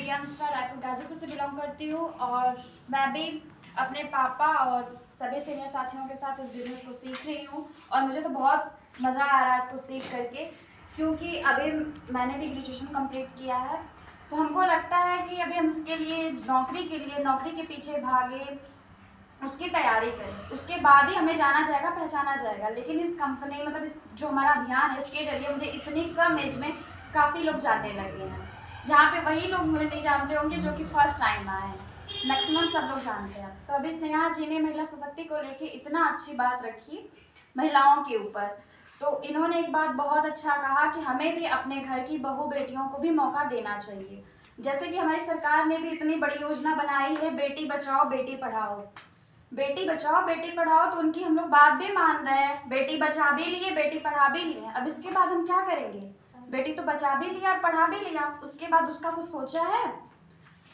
प्रिया मिश्रा रायपुर गाजीपुर से बिलोंग करती हूँ और मैं भी अपने पापा और सभी सीनियर साथियों के साथ इस बिजनेस को सीख रही हूँ और मुझे तो बहुत मज़ा आ रहा है इसको सीख करके, क्योंकि अभी मैंने भी ग्रेजुएशन कंप्लीट किया है। तो हमको लगता है कि अभी हम इसके लिए नौकरी के पीछे भागे, उसकी तैयारी करें, उसके बाद ही हमें जाना जाएगा, पहचाना जाएगा। लेकिन इस कंपनी मतलब इस जो हमारा अभियान है, इसके जरिए मुझे इतनी कम एज में काफ़ी लोग जानने लगे हैं। यहाँ पे वही लोग मुझे नहीं जानते होंगे जो कि फर्स्ट टाइम आए हैं, मैक्सिमम सब लोग जानते हैं। तो अभी स्नेहा जी ने महिला सशक्ति को लेके इतना अच्छी बात रखी महिलाओं के ऊपर, तो इन्होंने एक बात बहुत अच्छा कहा कि हमें भी अपने घर की बहू बेटियों को भी मौका देना चाहिए। जैसे कि हमारी सरकार ने भी इतनी बड़ी योजना बनाई है, बेटी बचाओ बेटी पढ़ाओ। बेटी बचाओ बेटी पढ़ाओ, तो उनकी हम लोग बात भी मान रहे हैं। बेटी बचा भी लिए, बेटी पढ़ा भी लिए। अब इसके बाद हम क्या करेंगे? बेटी तो बचा भी लिया और पढ़ा भी लिया, उसके बाद उसका कुछ सोचा है?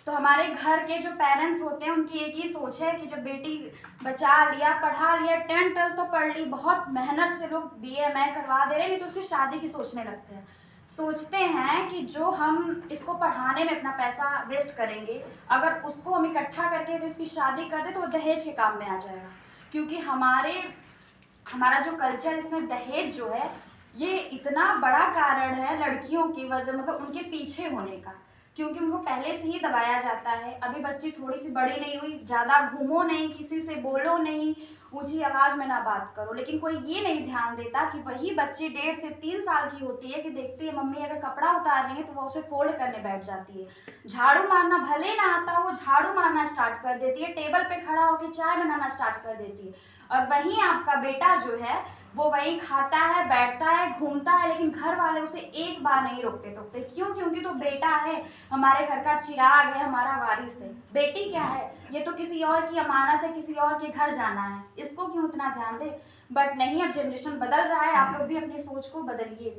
तो हमारे घर के जो पेरेंट्स होते हैं उनकी एक ही सोच है कि जब बेटी बचा लिया, पढ़ा लिया, 10th 12th तो पढ़ ली, बहुत मेहनत से लोग BA MA करवा दे रहे हैं, नहीं तो उसकी शादी की सोचने लगते हैं। सोचते हैं कि जो हम इसको पढ़ाने में अपना पैसा वेस्ट करेंगे, अगर उसको हम इकट्ठा करके अगर इसकी शादी कर दे तो वो दहेज के काम में आ जाएगा। क्योंकि हमारा जो कल्चर, इसमें दहेज जो है ये इतना बड़ा कारण है लड़कियों की वजह, मतलब उनके पीछे होने का, क्योंकि उनको पहले से ही दबाया जाता है। अभी बच्ची थोड़ी सी बड़ी नहीं हुई, ज़्यादा घूमो नहीं, किसी से बोलो नहीं, ऊंची आवाज़ में ना बात करो। लेकिन कोई ये नहीं ध्यान देता कि वही बच्ची 1.5 से 3 साल की होती है कि देखती है मम्मी अगर कपड़ा उतार रही है तो वो उसे फोल्ड करने बैठ जाती है। झाड़ू मारना भले ना आता, वो झाड़ू मारना स्टार्ट कर देती है, टेबल पे खड़ा होकर चाय बनाना स्टार्ट कर देती है। और वहीं आपका बेटा जो है वो वहीं खाता है, बैठता है, घूमता है, लेकिन घर वाले उसे एक बार नहीं रोकते टोकते। क्यों? क्योंकि तो बेटा है, हमारे घर का चिराग है, हमारा वारिस है। बेटी क्या है? ये तो किसी और की अमानत है, किसी और के घर जाना है, इसको क्यों इतना ध्यान दे? बट नहीं, अब जनरेशन बदल रहा है, आप लोग भी अपनी सोच को बदलिए।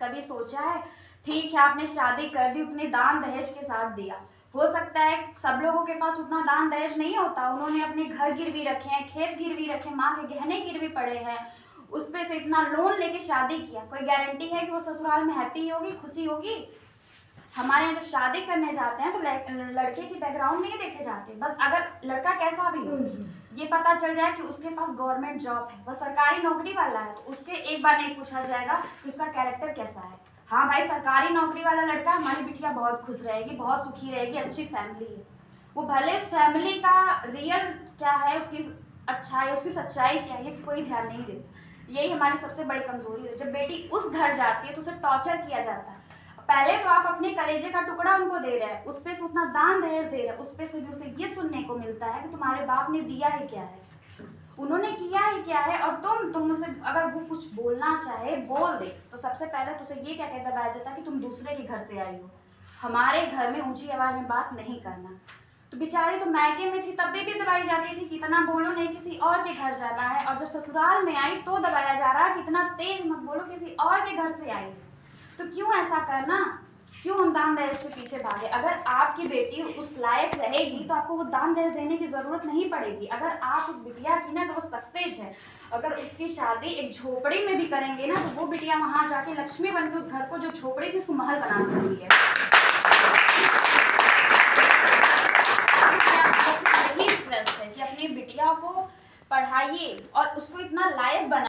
कभी सोचा है? ठीक है, आपने शादी कर दी, उतने दान दहेज के साथ दिया, हो सकता है सब लोगों के पास उतना दान दहेज नहीं होता, उन्होंने अपने घर गिरवी रखे हैं, खेत गिरवी रखे, माँ के गहने गिरवी पड़े हैं, उस पे से इतना लोन लेके शादी किया। कोई गारंटी है कि वो ससुराल में हैप्पी होगी, खुशी होगी? हमारे यहाँ जब शादी करने जाते हैं तो लड़के की बैकग्राउंड नहीं देखे जाते, बस अगर लड़का कैसा भी हो ये पता चल जाए कि उसके पास गवर्नमेंट जॉब है, वह सरकारी नौकरी वाला है, तो उसके एक बार नहीं पूछा जाएगा कि उसका कैरेक्टर कैसा है। हाँ भाई, सरकारी नौकरी वाला लड़का, हमारी बिटिया बहुत खुश रहेगी, बहुत सुखी रहेगी, अच्छी फैमिली है। वो भले उस फैमिली का रियल क्या है, उसकी अच्छाई, उसकी सच्चाई क्या है, ये कोई ध्यान नहीं देता। यही हमारी सबसे बड़ी कमजोरी है। जब बेटी उस घर जाती है तो उसे टॉर्चर किया जाता है। पहले तो आप अपने कलेजे का टुकड़ा उनको दे रहे हैं, उस पे से उतना दान दहेज दे रहे हैं, उस पे से भी उसे ये सुनने को मिलता है कि तुम्हारे बाप ने दिया ही क्या है, उन्होंने किया ही क्या है। और तुम उसे अगर वो कुछ बोलना चाहे बोल दे तो सबसे पहले तो उसे ये क्या कहता दबाया जाता है कि तुम दूसरे के घर से आई हो, हमारे घर में ऊंची आवाज में बात नहीं करना। तो बेचारी तो मायके में थी तब भी दबाई जाती थी कि इतना बोलो नहीं, किसी और के घर जाना है। और जब ससुराल में आई तो दबाया जा रहा है कि इतना तेज मत बोलो, किसी और के घर से आई। तो क्यों ऐसा करना? क्यों हम दान दहेज के पीछे भागे? अगर आपकी बेटी उस लायक रहेगी तो आपको वो दान दहेज देने की जरूरत नहीं पड़ेगी। अगर आप उस बिटिया की ना, तो वो सक्सेस है, अगर उसकी शादी एक झोपड़ी में भी करेंगे ना तो वो बिटिया वहां जाके लक्ष्मी बन के उस घर को, जो झोपड़ी थी, उसको महल बना सकती है। यही रिक्वेस्ट है कि अपनी बिटिया को पढ़ाइए और उसको इतना लायक बना